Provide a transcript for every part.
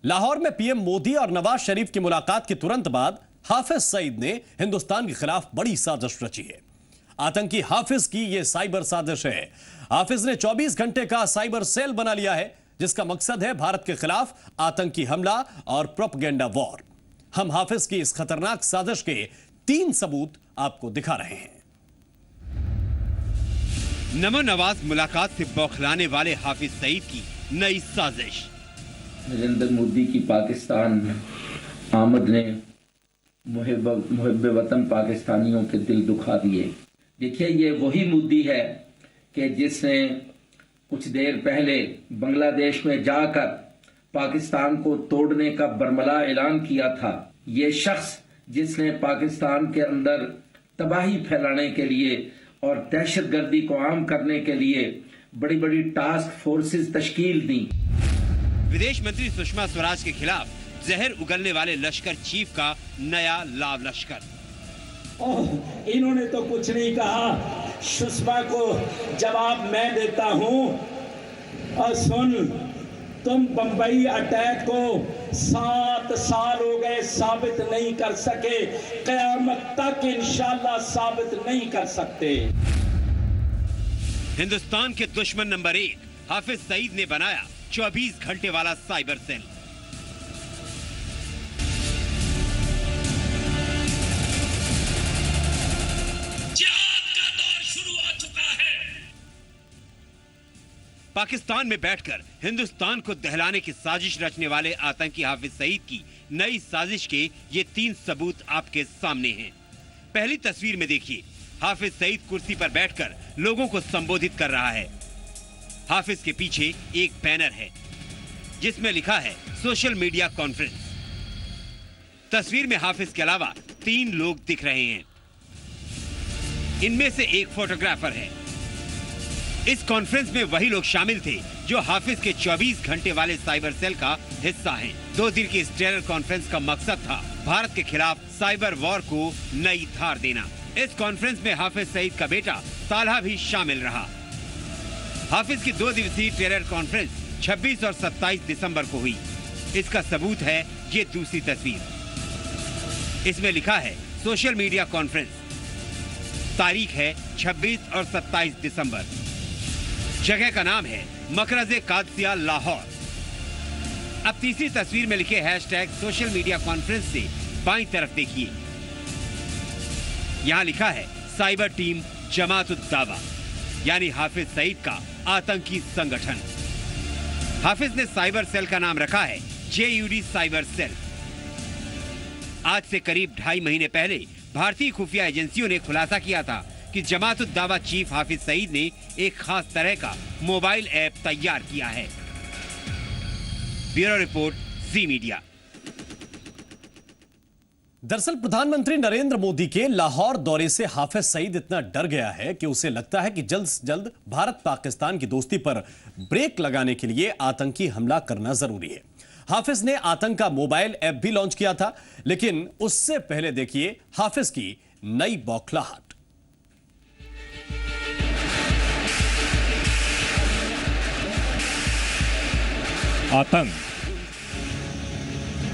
लाहौर में पीएम मोदी और नवाज शरीफ की मुलाकात के तुरंत बाद हाफिज सईद ने हिंदुस्तान के खिलाफ बड़ी साजिश रची है। आतंकी हाफिज की यह साइबर साजिश है। हाफिज ने 24 घंटे का साइबर सेल बना लिया है, जिसका मकसद है भारत के खिलाफ आतंकी हमला और प्रोपेगेंडा वॉर। हम हाफिज की इस खतरनाक साजिश के 3 सबूत आपको दिखा रहे हैं। नमो नवाज मुलाकात से बौखलाने वाले हाफिज सईद की नई साजिश। नरेंद्र मोदी की पाकिस्तान आमद ने मुहिब वतन पाकिस्तानियों के दिल दुखा दिए। देखिए, ये वही मोदी है कि जिसने कुछ देर पहले बांग्लादेश में जाकर पाकिस्तान को तोड़ने का बरमला ऐलान किया था। ये शख्स जिसने पाकिस्तान के अंदर तबाही फैलाने के लिए और दहशतगर्दी को आम करने के लिए बड़ी बड़ी टास्क फोर्सेस तश्कील दी। विदेश मंत्री सुषमा स्वराज के खिलाफ जहर उगलने वाले लश्कर चीफ का नया लाव लश्कर। इन्होंने तो कुछ नहीं कहा, सुषमा को जवाब मैं देता हूं। और सुन, तुम बंबई अटैक को 7 साल हो गए, साबित नहीं कर सके। क़यामत तक इंशाअल्लाह साबित नहीं कर सकते। हिंदुस्तान के दुश्मन नंबर 1 हाफिज सईद ने बनाया 24 घंटे वाला साइबर सेल। जिहाद का दौर शुरू हो चुका है। पाकिस्तान में बैठकर हिंदुस्तान को दहलाने की साजिश रचने वाले आतंकी हाफिज सईद की नई साजिश के ये 3 सबूत आपके सामने हैं। पहली तस्वीर में देखिए, हाफिज सईद कुर्सी पर बैठकर लोगों को संबोधित कर रहा है। हाफिज के पीछे एक बैनर है जिसमें लिखा है सोशल मीडिया कॉन्फ्रेंस। तस्वीर में हाफिज के अलावा 3 लोग दिख रहे हैं। इनमें से एक फोटोग्राफर है। इस कॉन्फ्रेंस में वही लोग शामिल थे जो हाफिज के 24 घंटे वाले साइबर सेल का हिस्सा हैं। 2 दिन की इस टेरर कॉन्फ्रेंस का मकसद था भारत के खिलाफ साइबर वॉर को नई धार देना। इस कॉन्फ्रेंस में हाफिज सईद का बेटा ताल्हा भी शामिल रहा। हाफिज की 2 दिवसीय टेरर कॉन्फ्रेंस 26 और 27 दिसंबर को हुई। इसका सबूत है ये दूसरी तस्वीर। इसमें लिखा है सोशल मीडिया कॉन्फ्रेंस। तारीख है 26 और 27 दिसंबर। जगह का नाम है मकरज़े कादसिया लाहौर। अब तीसरी तस्वीर में लिखे हैशटैग सोशल मीडिया कॉन्फ्रेंस से बाईं तरफ देखिए। यहां लिखा है साइबर टीम जमात उद दावा, यानी हाफिज सईद का आतंकी संगठन। हाफिज ने साइबर सेल का नाम रखा है JUD साइबर सेल। आज से करीब 2.5 महीने पहले भारतीय खुफिया एजेंसियों ने खुलासा किया था कि जमात उद दावा चीफ हाफिज सईद ने एक खास तरह का मोबाइल ऐप तैयार किया है। ब्यूरो रिपोर्ट, जी मीडिया। दरअसल प्रधानमंत्री नरेंद्र मोदी के लाहौर दौरे से हाफिज सईद इतना डर गया है कि उसे लगता है कि जल्द से जल्द भारत पाकिस्तान की दोस्ती पर ब्रेक लगाने के लिए आतंकी हमला करना जरूरी है। हाफिज ने आतंक का मोबाइल ऐप भी लॉन्च किया था, लेकिन उससे पहले देखिए हाफिज की नई बौखलाहट। आतंक,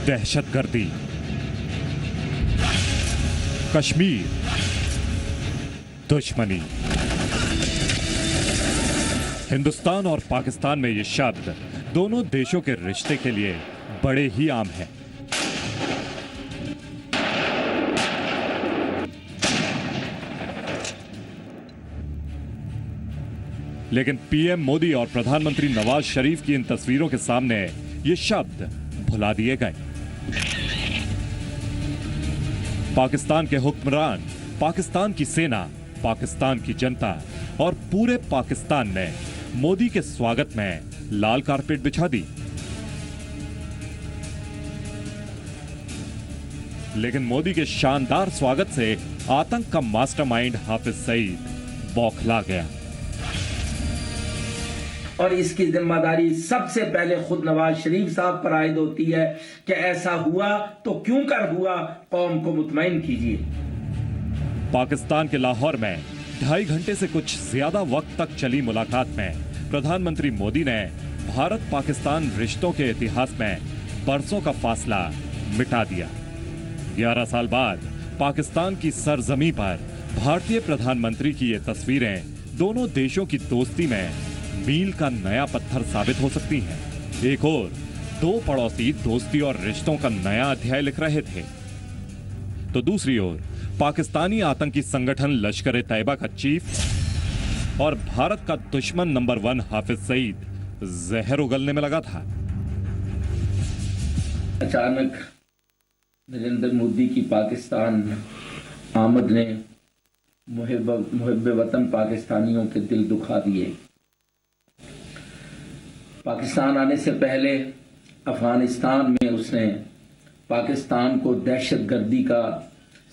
दहशतगर्दी, कश्मीर, दुश्मनी। हिंदुस्तान और पाकिस्तान में ये शब्द दोनों देशों के रिश्ते के लिए बड़े ही आम हैं। लेकिन पीएम मोदी और प्रधानमंत्री नवाज शरीफ की इन तस्वीरों के सामने ये शब्द भुला दिए गए। पाकिस्तान के हुक्मरान, पाकिस्तान की सेना, पाकिस्तान की जनता और पूरे पाकिस्तान ने मोदी के स्वागत में लाल कारपेट बिछा दी। लेकिन मोदी के शानदार स्वागत से आतंक का मास्टरमाइंड हाफिज सईद बौखला गया। और इसकी जिम्मेदारी सबसे पहले खुद नवाज शरीफ साहब पर आयद होती है कि ऐसा हुआ तो क्यों कर हुआ, कौम को मुतमईन कीजिए। पाकिस्तान के लाहौर में 2.5 घंटे से कुछ ज्यादा वक्त तक चली मुलाकात में प्रधानमंत्री मोदी ने भारत पाकिस्तान रिश्तों के इतिहास में बरसों का फासला मिटा दिया। 11 साल बाद पाकिस्तान की सरजमी पर भारतीय प्रधानमंत्री की ये तस्वीरें दोनों देशों की दोस्ती में मील का नया पत्थर साबित हो सकती हैं। एक और दो पड़ोसी दोस्ती और रिश्तों का नया अध्याय लिख रहे थे, तो दूसरी ओर पाकिस्तानी आतंकी संगठन लश्कर ए तैयबा का चीफ और भारत का दुश्मन नंबर 1 हाफिज सईद जहर उगलने में लगा था। अचानक नरेंद्र मोदी की पाकिस्तान आमद ने मुहिब्बे वतन पाकिस्तानियों के दिल दुखा दिए। पाकिस्तान आने से पहले अफगानिस्तान में उसने पाकिस्तान को दहशतगर्दी का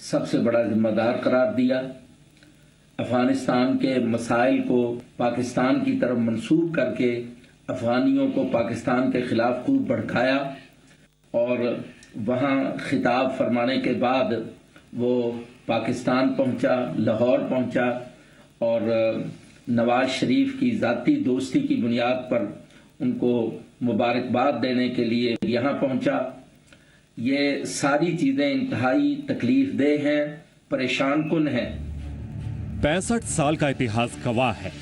सबसे बड़ा जिम्मेदार करार दिया। अफगानिस्तान के मसाइल को पाकिस्तान की तरफ मंसूब करके अफगानियों को पाकिस्तान के खिलाफ खूब भड़काया और वहाँ खिताब फरमाने के बाद वो पाकिस्तान पहुँचा, लाहौर पहुँचा और नवाज शरीफ की ज़ाती दोस्ती की बुनियाद पर उनको मुबारकबाद देने के लिए यहाँ पहुँचा। ये सारी चीज़ें इंतहाई तकलीफ देह हैं, परेशान कुन हैं। 65 साल का इतिहास गवाह है,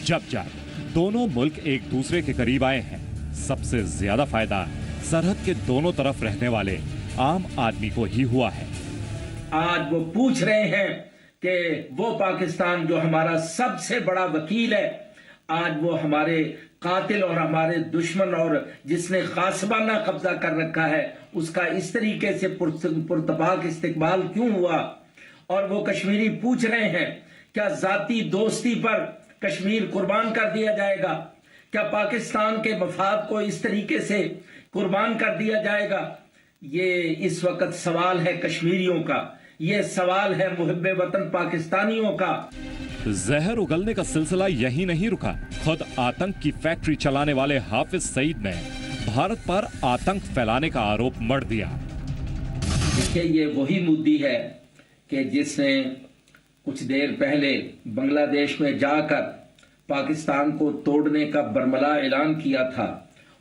जब दोनों मुल्क एक दूसरे के करीब आए हैं, सबसे ज्यादा फायदा सरहद के दोनों तरफ रहने वाले आम आदमी को ही हुआ है। आज वो पूछ रहे हैं कि वो पाकिस्तान जो हमारा सबसे बड़ा वकील है, आज वो हमारे कातिल और हमारे दुश्मन और जिसने गासिबाना कब्जा कर रखा है, उसका इस तरीके से पुरतपाक इस्तिकबाल क्यों हुआ। और वो कश्मीरी पूछ रहे हैं, क्या जाती दोस्ती पर कश्मीर कुर्बान कर दिया जाएगा? क्या पाकिस्तान के मफाद को इस तरीके से कुर्बान कर दिया जाएगा? ये इस वक्त सवाल है कश्मीरियों का, ये सवाल है मुहिब्बे वतन पाकिस्तानियों का। जहर उगलने का सिलसिला यही नहीं रुका। खुद आतंक की फैक्ट्री चलाने वाले हाफिज सईद ने भारत पर आतंक फैलाने का आरोप मढ़ दिया। देखिए, ये वही मोदी है कि जिसने कुछ देर पहले बांग्लादेश में जाकर पाकिस्तान को तोड़ने का बरमला ऐलान किया था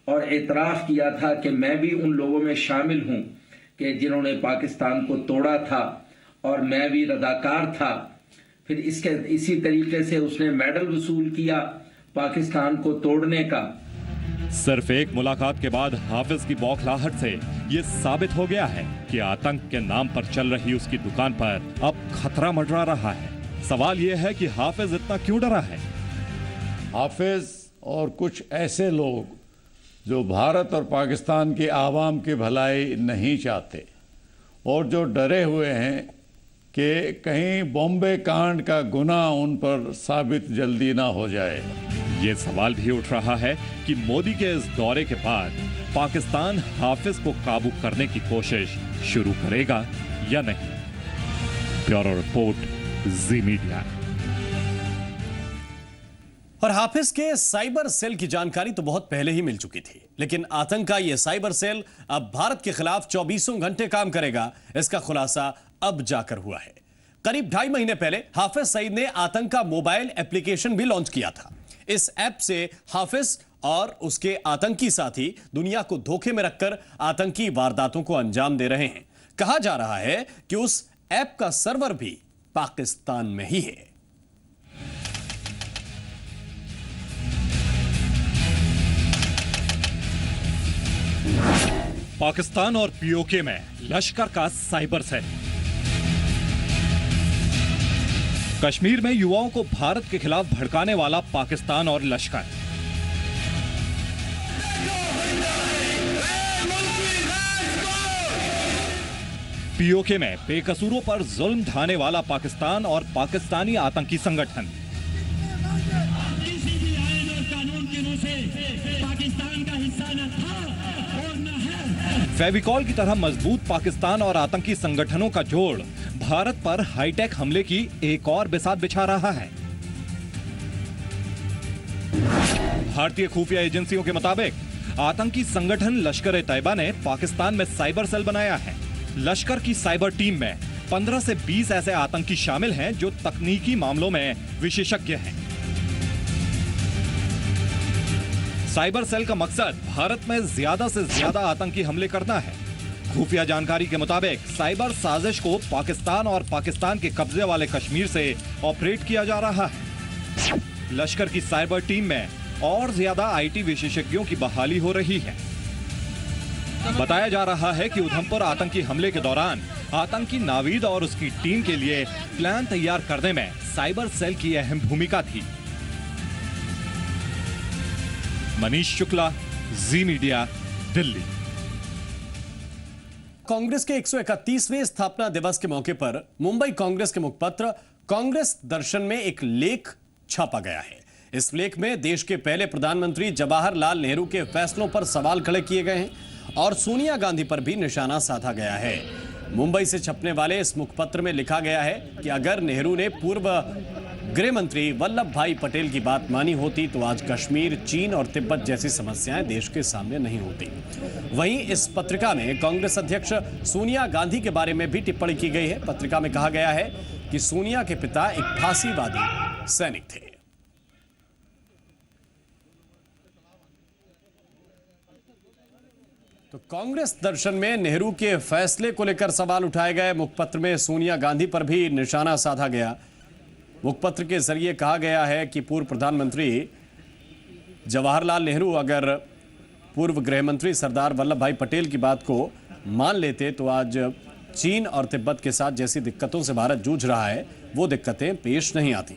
और एतराफ़ किया था कि मैं भी उन लोगों में शामिल हूं कि जिन्होंने पाकिस्तान को तोड़ा था और मैं भी रज़ाकार था। फिर इसी तरीके से उसने मेडल वसूल किया पाकिस्तान को तोड़ने का। सिर्फ एक मुलाकात के बाद हाफिज की बौखलाहट से ये साबित हो गया है कि आतंक के नाम पर चल रही उसकी दुकान पर अब खतरा मंडरा रहा है। सवाल ये है कि हाफिज इतना क्यों डरा है? हाफिज और कुछ ऐसे लोग जो भारत और पाकिस्तान की आवाम की भलाई नहीं चाहते और जो डरे हुए हैं कि कहीं बॉम्बे कांड का गुनाह उन पर साबित जल्दी ना हो जाए। ये सवाल भी उठ रहा है कि मोदी के इस दौरे के बाद पाकिस्तान हाफिज को काबू करने की कोशिश शुरू करेगा या नहीं। ब्यूरो रिपोर्ट, जी मीडिया। और हाफिज के साइबर सेल की जानकारी तो बहुत पहले ही मिल चुकी थी, लेकिन आतंक का यह साइबर सेल अब भारत के खिलाफ 24 घंटे काम करेगा, इसका खुलासा अब जाकर हुआ है। करीब 2.5 महीने पहले हाफिज सईद ने आतंक का मोबाइल एप्लीकेशन भी लॉन्च किया था। इस ऐप से हाफिज और उसके आतंकी साथी दुनिया को धोखे में रखकर आतंकी वारदातों को अंजाम दे रहे हैं। कहा जा रहा है कि उस ऐप का सर्वर भी पाकिस्तान में ही है। पाकिस्तान और पीओके में लश्कर का साइबर सेल। कश्मीर में युवाओं को भारत के खिलाफ भड़काने वाला पाकिस्तान और लश्कर। पीओके में बेकसूरों पर जुल्म ढाने वाला पाकिस्तान और पाकिस्तानी आतंकी संगठन। किसी भी आईन और कानून के मुंह से पाकिस्तान का हिस्सा न था और न है। फेविकॉल की तरह मजबूत पाकिस्तान और आतंकी संगठनों का जोड़ भारत पर हाईटेक हमले की एक और बिसात बिछा रहा है। भारतीय खुफिया एजेंसियों के मुताबिक आतंकी संगठन लश्कर ए तैयबा ने पाकिस्तान में साइबर सेल बनाया है। लश्कर की साइबर टीम में 15 से 20 ऐसे आतंकी शामिल हैं जो तकनीकी मामलों में विशेषज्ञ हैं। साइबर सेल का मकसद भारत में ज्यादा से ज्यादा आतंकी हमले करना है। खुफिया जानकारी के मुताबिक साइबर साजिश को पाकिस्तान और पाकिस्तान के कब्जे वाले कश्मीर से ऑपरेट किया जा रहा है। लश्कर की साइबर टीम में और ज्यादा आईटी विशेषज्ञों की बहाली हो रही है। बताया जा रहा है कि उधमपुर आतंकी हमले के दौरान आतंकी नावीद और उसकी टीम के लिए प्लान तैयार करने में साइबर सेल की अहम भूमिका थी। मनीष शुक्ला, जी मीडिया, दिल्ली। कांग्रेस के 131वें स्थापना दिवस के मौके पर मुंबई कांग्रेस के मुखपत्र कांग्रेस दर्शन में एक लेख छापा गया है। इस लेख में देश के पहले प्रधानमंत्री जवाहरलाल नेहरू के फैसलों पर सवाल खड़े किए गए हैं और सोनिया गांधी पर भी निशाना साधा गया है। मुंबई से छपने वाले इस मुखपत्र में लिखा गया है कि अगर नेहरू ने पूर्व गृह मंत्री वल्लभ भाई पटेल की बात मानी होती तो आज कश्मीर, चीन और तिब्बत जैसी समस्याएं देश के सामने नहीं होती। वहीं इस पत्रिका में कांग्रेस अध्यक्ष सोनिया गांधी के बारे में भी टिप्पणी की गई है। पत्रिका में कहा गया है कि सोनिया के पिता एक फांसीवादी सैनिक थे। तो कांग्रेस दर्शन में नेहरू के फैसले को लेकर सवाल उठाए गए। मुखपत्र में सोनिया गांधी पर भी निशाना साधा गया। मुखपत्र के जरिए कहा गया है कि पूर्व प्रधानमंत्री जवाहरलाल नेहरू अगर पूर्व गृह मंत्री सरदार वल्लभ भाई पटेल की बात को मान लेते तो आज चीन और तिब्बत के साथ जैसी दिक्कतों से भारत जूझ रहा है वो दिक्कतें पेश नहीं आती।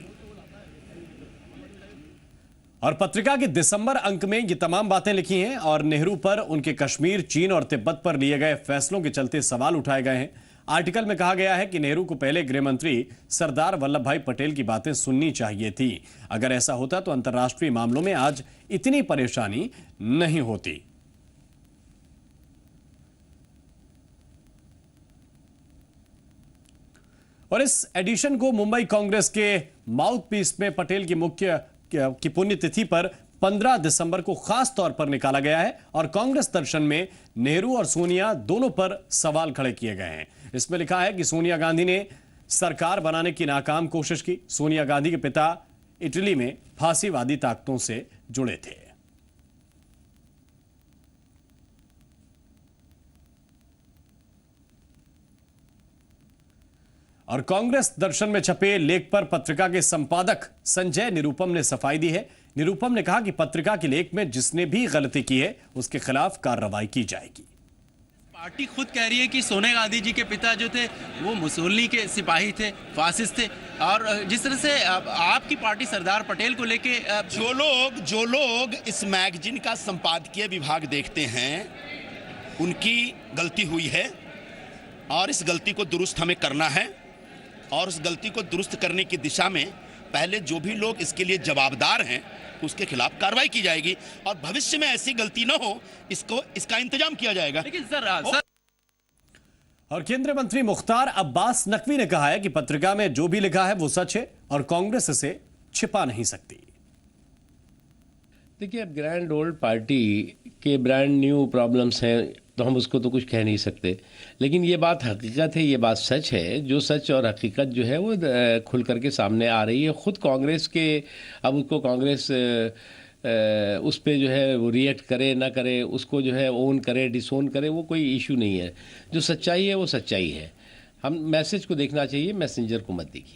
और पत्रिका के दिसंबर अंक में ये तमाम बातें लिखी हैं और नेहरू पर, उनके कश्मीर, चीन और तिब्बत पर लिए गए फैसलों के चलते सवाल उठाए गए हैं। आर्टिकल में कहा गया है कि नेहरू को पहले गृह मंत्री सरदार वल्लभ भाई पटेल की बातें सुननी चाहिए थी। अगर ऐसा होता तो अंतर्राष्ट्रीय मामलों में आज इतनी परेशानी नहीं होती। और इस एडिशन को मुंबई कांग्रेस के माउथपीस में पटेल की मुख्य की पुण्यतिथि पर 15 दिसंबर को खास तौर पर निकाला गया है और कांग्रेस दर्शन में नेहरू और सोनिया दोनों पर सवाल खड़े किए गए हैं। इसमें लिखा है कि सोनिया गांधी ने सरकार बनाने की नाकाम कोशिश की। सोनिया गांधी के पिता इटली में फांसीवादी ताकतों से जुड़े थे। और कांग्रेस दर्शन में छपे लेख पर पत्रिका के संपादक संजय निरुपम ने सफाई दी है। निरुपम ने कहा कि पत्रिका के लेख में जिसने भी गलती की है उसके खिलाफ कार्रवाई की जाएगी। पार्टी खुद कह रही है कि सोनिया गांधी जी के पिता जो थे वो मुसोलिनी के सिपाही थे, फासिस्ट थे। और जिस तरह से आपकी पार्टी सरदार पटेल को लेके जो लोग इस मैगजीन का संपादकीय विभाग देखते हैं उनकी गलती हुई है और इस गलती को दुरुस्त हमें करना है और उस गलती को दुरुस्त करने की दिशा में पहले जो भी लोग इसके लिए जवाबदार हैं उसके खिलाफ कार्रवाई की जाएगी और भविष्य में ऐसी गलती न हो इसका इंतजाम किया जाएगा। लेकिन सर और केंद्रीय मंत्री मुख्तार अब्बास नकवी ने कहा है कि पत्रिका में जो भी लिखा है वो सच है और कांग्रेस इसे छिपा नहीं सकती। देखिए, अब ग्रैंड ओल्ड पार्टी के ब्रांड न्यू प्रॉब्लम्स हैं तो हम उसको तो कुछ कह नहीं सकते, लेकिन ये बात हकीकत है, ये बात सच है। जो सच और हकीकत जो है वो खुल करके सामने आ रही है। ख़ुद कांग्रेस के, अब उसको कांग्रेस उस पे जो है वो रिएक्ट करे ना करे, उसको जो है ओन करे डिसोन करे, वो कोई इशू नहीं है। जो सच्चाई है वो सच्चाई है। हम मैसेज को देखना चाहिए, मैसेंजर को मत देखिए।